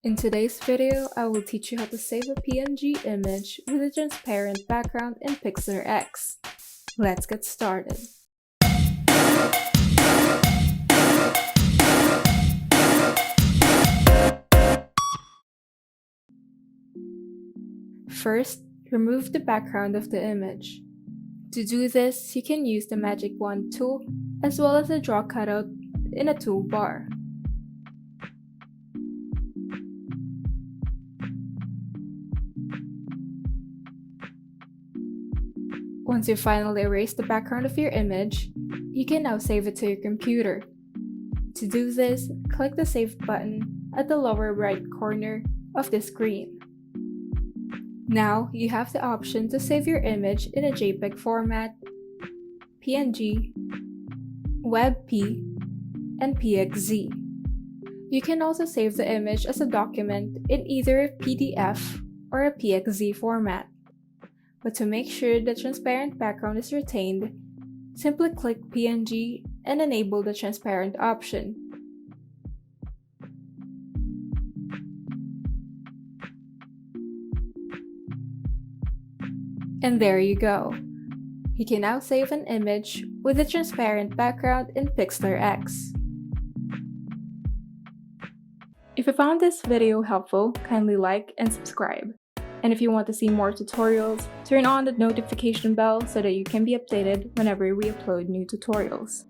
In today's video, I will teach you how to save a PNG image with a transparent background in Pixlr X. Let's get started. First, remove the background of the image. To do this, you can use the Magic Wand tool as well as the Draw cutout in a toolbar. Once you finally erase the background of your image, you can now save it to your computer. To do this, click the Save button at the lower right corner of the screen. Now, you have the option to save your image in a JPEG format, PNG, WebP, and PXZ. You can also save the image as a document in either a PDF or a PXZ format. But to make sure the transparent background is retained, simply click PNG and enable the transparent option. And there you go. You can now save an image with a transparent background in Pixlr X. If you found this video helpful, kindly like and subscribe. And if you want to see more tutorials, turn on the notification bell so that you can be updated whenever we upload new tutorials.